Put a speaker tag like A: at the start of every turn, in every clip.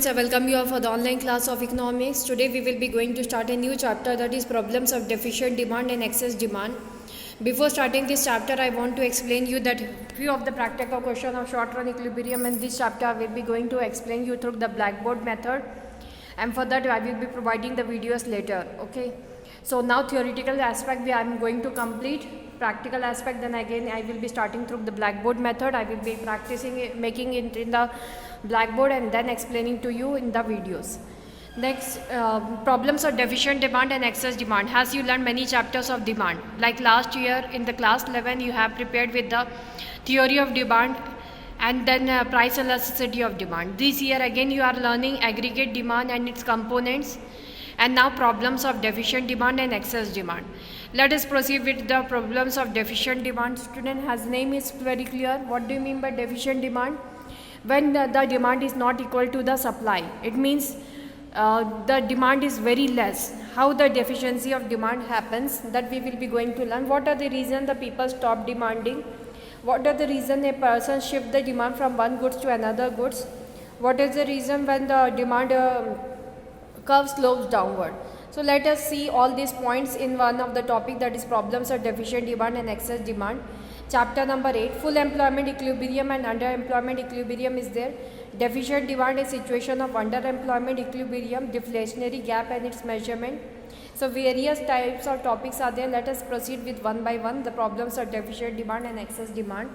A: I welcome you all for the online class of economics. Today we will be going to start a new chapter, that is problems of deficient demand and excess demand. Before starting this chapter, I want to explain you that few of the practical questions of short run equilibrium in this chapter I will be going to explain you through the blackboard method, and for that I will be providing the videos later. Okay, so now theoretical aspect I am going to complete. Practical aspect, then again I will be starting through the blackboard method. I will be practicing it, making it in the blackboard and then explaining to you in the videos. Next, problems of deficient demand and excess demand. As you learned many chapters of demand, like last year in the class 11 you have prepared with the theory of demand and then price elasticity of demand. This year again you are learning aggregate demand and its components, and now problems of deficient demand and excess demand. Let us proceed with the problems of deficient demand. Student, has name is very clear. What do you mean by deficient demand? When the demand is not equal to the supply, it means the demand is very less. How the deficiency of demand happens, that we will be going to learn. What are the reasons the people stop demanding? What are the reasons a person shift the demand from one goods to another goods? What is the reason when the demand curve slopes downward? So let us see all these points in one of the topic, that is problems of deficient demand and excess demand. Chapter number 8, full employment equilibrium and underemployment equilibrium is there. Deficient demand is situation of underemployment equilibrium, deflationary gap and its measurement. So various types of topics are there. Let us proceed with one by one. The problems of deficient demand and excess demand.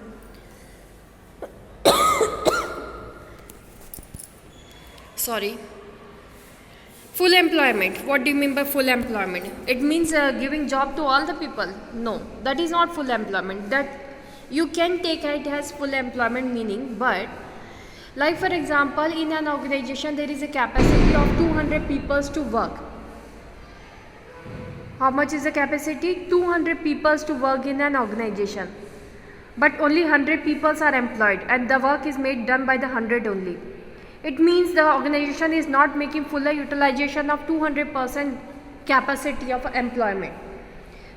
A: Sorry. Full employment. What do you mean by full employment? It means giving job to all the people. No, that is not full employment. That you can take it as full employment meaning, but like for example, in an organization there is a capacity of 200 people to work. How much is the capacity? 200 people to work in an organization, but only 100 people are employed and the work is done by the 100 only. It means the organization is not making fuller utilization of 200% capacity of employment.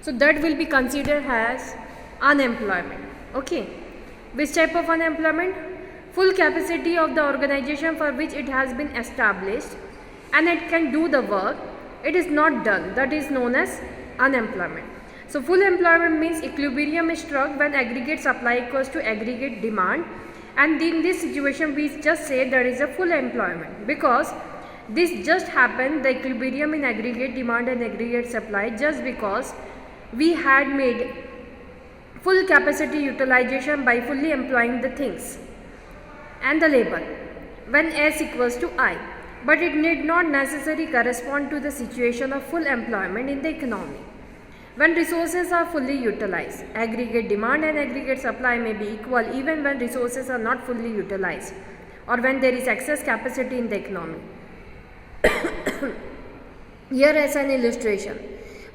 A: So that will be considered as unemployment. Okay. Which type of unemployment? Full capacity of the organization for which it has been established and it can do the work, it is not done. That is known as unemployment. So full employment means equilibrium is struck when aggregate supply equals to aggregate demand. And in this situation we just say there is a full employment, because this just happened, the equilibrium in aggregate demand and aggregate supply, just because we had made full capacity utilization by fully employing the things and the labor when S equals to I. But it need not necessarily correspond to the situation of full employment in the economy. When resources are fully utilized, aggregate demand and aggregate supply may be equal even when resources are not fully utilized or when there is excess capacity in the economy. Here as an illustration,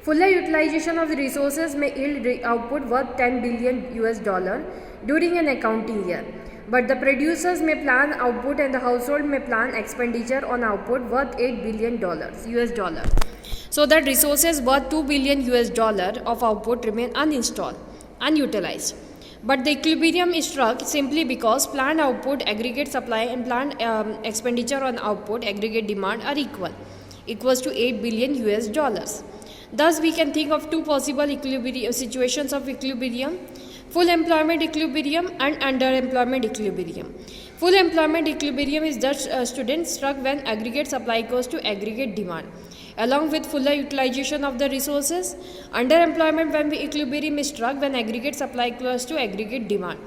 A: fuller utilization of the resources may yield output worth 10 billion US dollar during an accounting year, but the producers may plan output and the household may plan expenditure on output worth 8 billion US dollar. So that resources worth 2 billion US dollar of output remain unutilized. But the equilibrium is struck simply because planned output, aggregate supply and planned expenditure on output, aggregate demand are equals to 8 billion US dollars. Thus we can think of two possible situations of equilibrium: full employment equilibrium and underemployment equilibrium. Full employment equilibrium is thus students struck when aggregate supply goes to aggregate demand, along with fuller utilization of the resources. Underemployment when equilibrium is struck when aggregate supply goes to aggregate demand,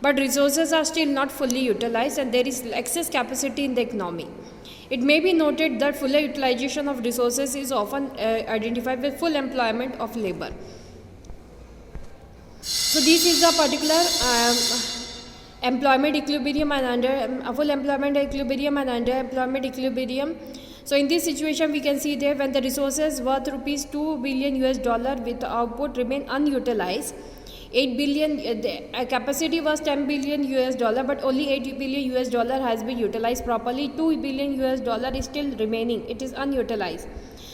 A: but resources are still not fully utilized and there is excess capacity in the economy. It may be noted that fuller utilization of resources is often identified with full employment of labor. So this is a particular employment equilibrium and full employment equilibrium and underemployment equilibrium. So in this situation we can see there, when the resources worth rupees 2 billion US dollar with output remain unutilized, 8 billion the capacity was 10 billion US dollar, but only 8 billion US dollar has been utilized properly. 2 billion US dollar is still remaining, it is unutilized.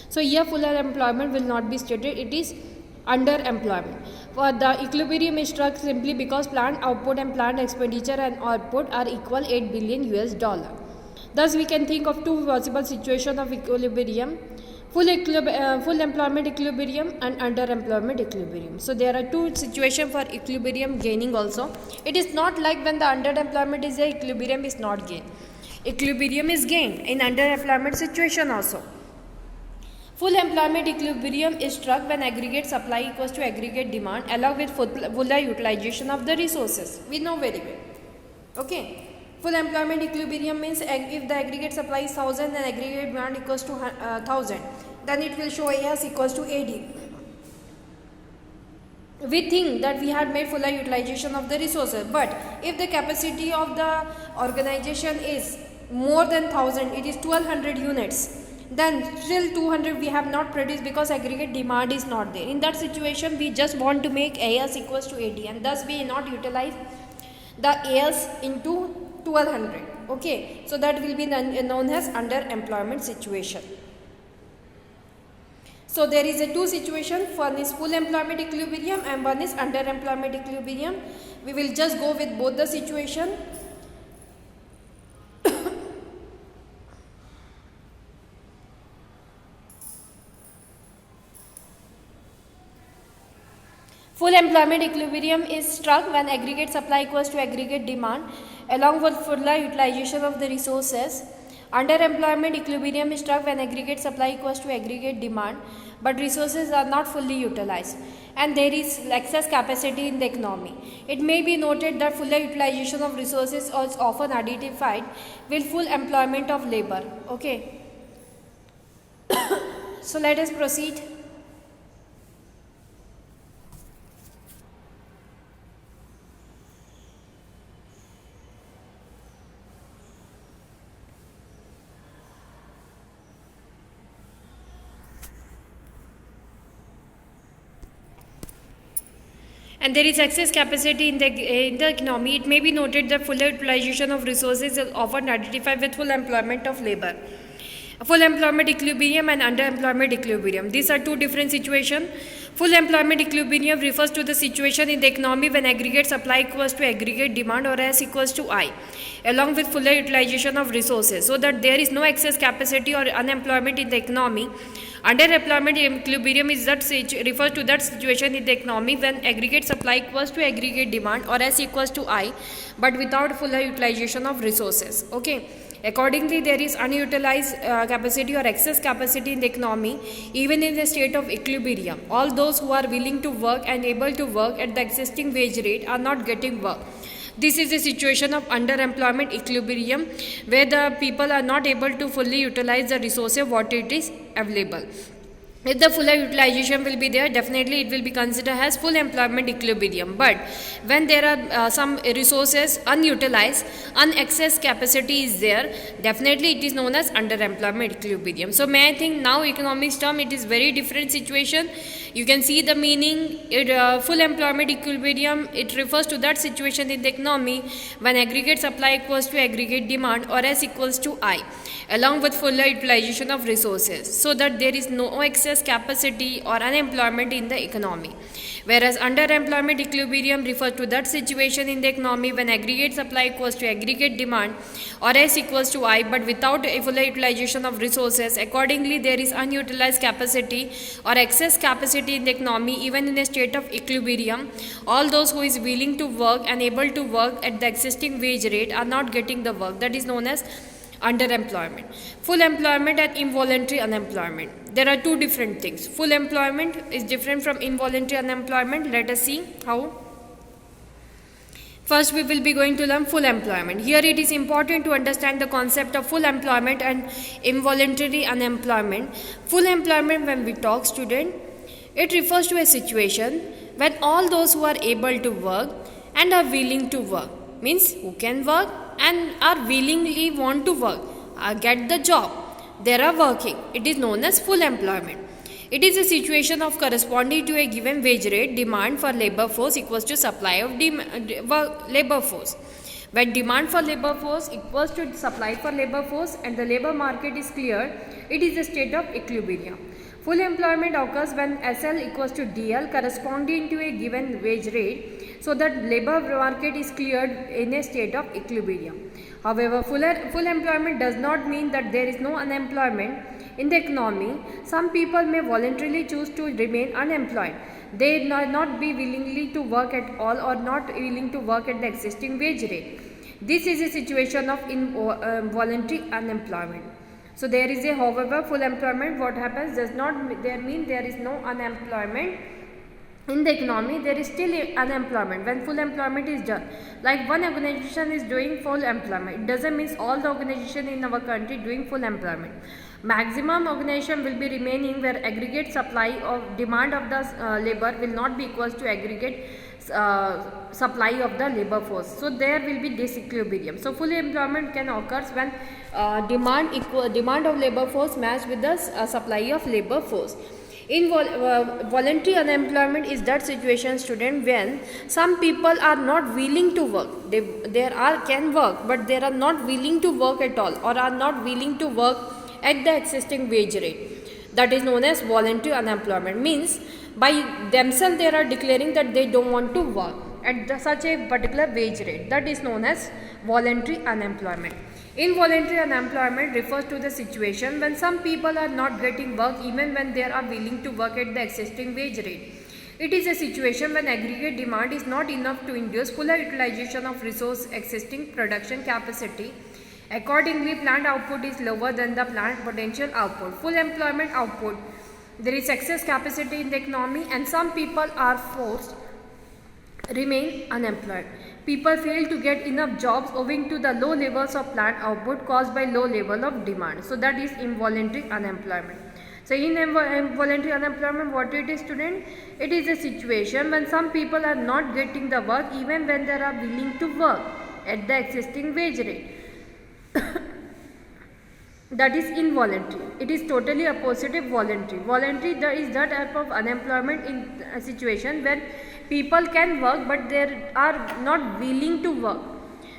A: So here fuller employment will not be stated, it is underemployment. For the equilibrium is struck simply because planned output and planned expenditure and output are equal 8 billion US dollar. Thus, we can think of two possible situations of equilibrium: full employment equilibrium and underemployment equilibrium. So there are two situations for equilibrium gaining also. It is not like when the underemployment is there, equilibrium is not gained. Equilibrium is gained in underemployment situation also. Full employment equilibrium is struck when aggregate supply equals to aggregate demand along with fuller utilization of the resources. We know very well. Okay. Full employment equilibrium means if the aggregate supply is 1000 and aggregate demand equals to 1000, then it will show AS equals to AD. We think that we had made fuller utilization of the resources, but if the capacity of the organization is more than 1000, it is 1200 units, then still 200 we have not produced because aggregate demand is not there. In that situation, we just want to make AS equals to AD, and thus we not utilize the AS into 1200. Okay, so that will be known as underemployment situation. So there is a two situation. One is full employment equilibrium and one is underemployment equilibrium. We will just go with both the situation. Full employment equilibrium is struck when aggregate supply equals to aggregate demand along with fuller utilization of the resources. Underemployment equilibrium is struck when aggregate supply equals to aggregate demand but resources are not fully utilized and there is excess capacity in the economy. It may be noted that fuller utilization of resources is often identified with full employment of labor. Okay. So let us proceed. And there is excess capacity in the economy. It may be noted that fuller utilization of resources is often identified with full employment of labor. Full employment equilibrium and underemployment equilibrium. These are two different situations. Full employment equilibrium refers to the situation in the economy when aggregate supply equals to aggregate demand or S equals to I, along with fuller utilization of resources, so that there is no excess capacity or unemployment in the economy. Underemployment equilibrium is that refers to that situation in the economy when aggregate supply equals to aggregate demand or S equals to I, but without fuller utilization of resources. Okay. Accordingly, there is unutilized capacity or excess capacity in the economy even in the state of equilibrium. All those who are willing to work and able to work at the existing wage rate are not getting work. This is a situation of underemployment equilibrium where the people are not able to fully utilize the resources what it is available. If the fuller utilization will be there, definitely it will be considered as full employment equilibrium. But when there are some resources unutilized, unexcess capacity is there, definitely it is known as underemployment equilibrium. So may I think now economics term, it is very different situation. You can see the meaning. Full employment equilibrium, it refers to that situation in the economy when aggregate supply equals to aggregate demand or S equals to I, along with fuller utilization of resources, so that there is no excess capacity or unemployment in the economy. Whereas underemployment equilibrium refers to that situation in the economy when aggregate supply equals to aggregate demand or S equals to I, but without a fuller utilization of resources. Accordingly, there is unutilized capacity or excess capacity in the economy even in a state of equilibrium. All those who is willing to work and able to work at the existing wage rate are not getting the work. That is known as underemployment. Full employment and involuntary unemployment. There are two different things. Full employment is different from involuntary unemployment. Let us see how. First, we will be going to learn full employment. Here it is important to understand the concept of full employment and involuntary unemployment. Full employment, when we talk, student, it refers to a situation when all those who are able to work and are willing to work, means who can work and are willingly want to work, get the job, they are working. It is known as full employment. It is a situation of corresponding to a given wage rate, demand for labor force equals to supply of labor force. When demand for labor force equals to supply for labor force and the labor market is cleared, it is a state of equilibrium. Full employment occurs when SL equals to DL corresponding to a given wage rate, so that labor market is cleared in a state of equilibrium. However, full employment does not mean that there is no unemployment in the economy. Some people may voluntarily choose to remain unemployed. They may not be willingly to work at all or not willing to work at the existing wage rate. This is a situation of involuntary unemployment. So there is a, however, full employment, what happens, does not mean there is no unemployment in the economy. There is still unemployment when full employment is done. Like one organization is doing full employment, it doesn't mean all the organization in our country doing full employment. Maximum organization will be remaining where aggregate supply of demand of the labor will not be equal to aggregate supply of the labor force. So there will be disequilibrium. So full employment can occur when demand of labor force match with the supply of labor force. Voluntary unemployment is that situation, student, when some people are not willing to work. They can work, but they are not willing to work at all, or are not willing to work at the existing wage rate. That is known as voluntary unemployment. Means by themselves they are declaring that they don't want to work at such a particular wage rate. That is known as voluntary unemployment. Involuntary unemployment refers to the situation when some people are not getting work even when they are willing to work at the existing wage rate. It is a situation when aggregate demand is not enough to induce full utilization of resource existing production capacity. Accordingly, plant output is lower than the plant potential output. Full employment output, there is excess capacity in the economy and some people are forced remain unemployed. People fail to get enough jobs owing to the low levels of plant output caused by low level of demand. So that is involuntary unemployment. So in involuntary unemployment, what it is, student? It is a situation when some people are not getting the work even when they are willing to work at the existing wage rate. That is involuntary. It is totally opposite of voluntary. Voluntary is that type of unemployment in a situation when people can work but they are not willing to work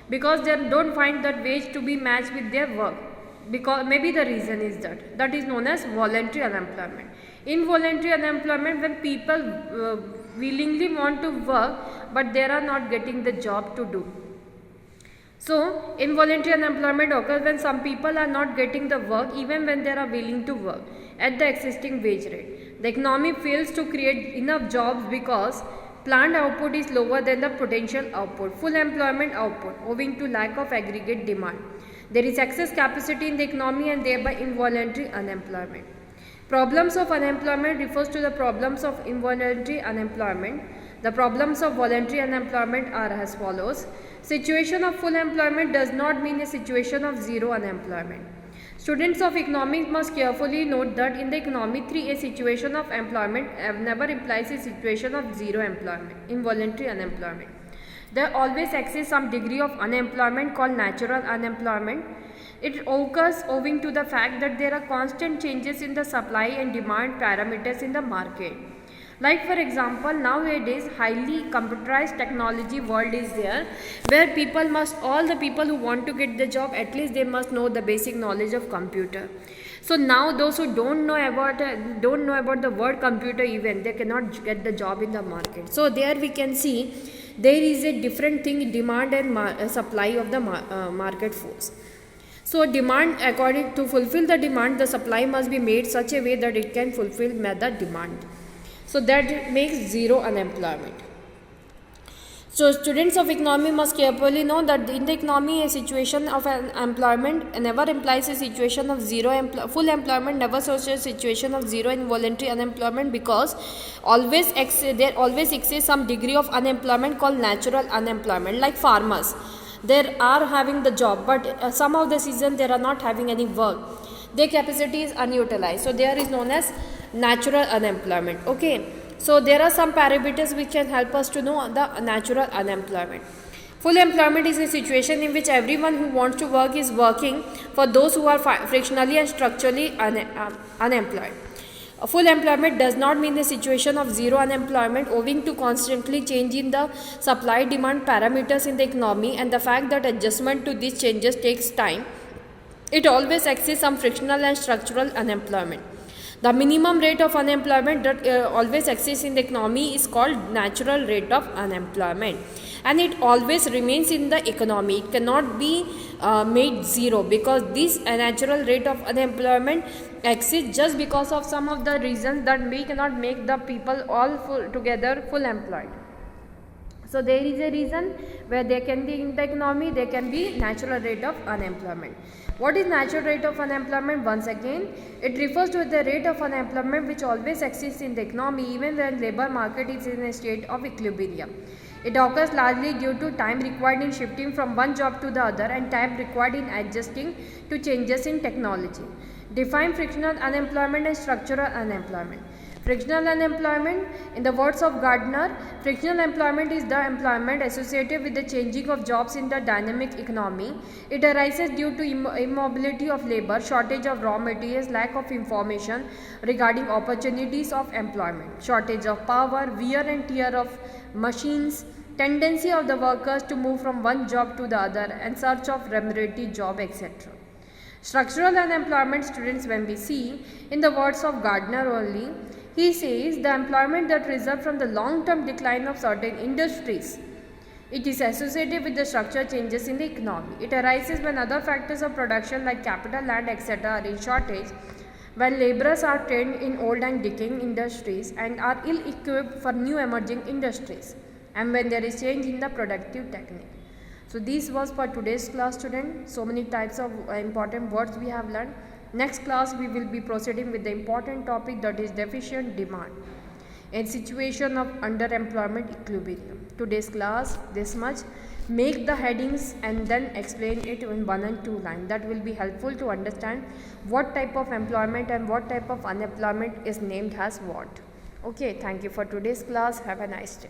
A: because they don't find that wage to be matched with their work, because maybe the reason is that is known as voluntary unemployment. Involuntary unemployment, when people willingly want to work but they are not getting the job to do. So involuntary unemployment occurs when some people are not getting the work even when they are willing to work at the existing wage rate. The economy fails to create enough jobs because plant output is lower than the potential output. Full employment output owing to lack of aggregate demand. There is excess capacity in the economy and thereby involuntary unemployment. Problems of unemployment refers to the problems of involuntary unemployment. The problems of voluntary unemployment are as follows. Situation of full employment does not mean a situation of zero unemployment. Students of economics must carefully note that in the economy 3, a situation of employment never implies a situation of zero employment, involuntary unemployment. There always exists some degree of unemployment called natural unemployment. It occurs owing to the fact that there are constant changes in the supply and demand parameters in the market. Like for example, nowadays highly computerized technology world is there, where all the people who want to get the job, at least they must know the basic knowledge of computer. So now those who don't know about the word computer even, they cannot get the job in the market. So there we can see there is a different thing, demand and supply of the market force. So demand, according to fulfill the demand, the supply must be made such a way that it can fulfill the demand. So that makes zero unemployment. So students of economy must carefully know that in the economy a situation of employment never implies a situation of full employment never shows a situation of zero involuntary unemployment, because there always exists some degree of unemployment called natural unemployment. Like farmers, they are having the job but some of the season they are not having any work. Their capacity is unutilized. So there is known as natural unemployment. Okay, so there are some parameters which can help us to know the natural unemployment. Full employment is a situation in which everyone who wants to work is working, for those who are frictionally and structurally unemployed. Full employment does not mean a situation of zero unemployment owing to constantly change in the supply demand parameters in the economy and the fact that adjustment to these changes takes time. It always exists some frictional and structural unemployment. The minimum rate of unemployment that always exists in the economy is called natural rate of unemployment, and it always remains in the economy. It cannot be made zero, because this natural rate of unemployment exists just because of some of the reasons that we cannot make the people all together full employed. So there is a reason where there can be in the economy, there can be natural rate of unemployment. What is natural rate of unemployment? Once again, it refers to the rate of unemployment which always exists in the economy even when labor market is in a state of equilibrium. It occurs largely due to time required in shifting from one job to the other and time required in adjusting to changes in technology. Define frictional unemployment and structural unemployment. Frictional unemployment, in the words of Gardner, frictional employment is the employment associated with the changing of jobs in the dynamic economy. It arises due to immobility of labor, shortage of raw materials, lack of information regarding opportunities of employment, shortage of power, wear and tear of machines, tendency of the workers to move from one job to the other and search of remunerative job, etc. Structural unemployment, students, when we see, in the words of Gardner only, he says the employment that results from the long-term decline of certain industries. It is associated with the structural changes in the economy. It arises when other factors of production like capital, land, etc. are in shortage, when laborers are trained in old and decaying industries and are ill-equipped for new emerging industries, and when there is change in the productive technique. So this was for today's class, student. So many types of important words we have learned. Next class we will be proceeding with the important topic, that is deficient demand in situation of underemployment equilibrium. Today's class this much. Make the headings and then explain it in 1 and 2 lines. That will be helpful to understand what type of employment and what type of unemployment is named as what. Okay, thank you for today's class. Have a nice day.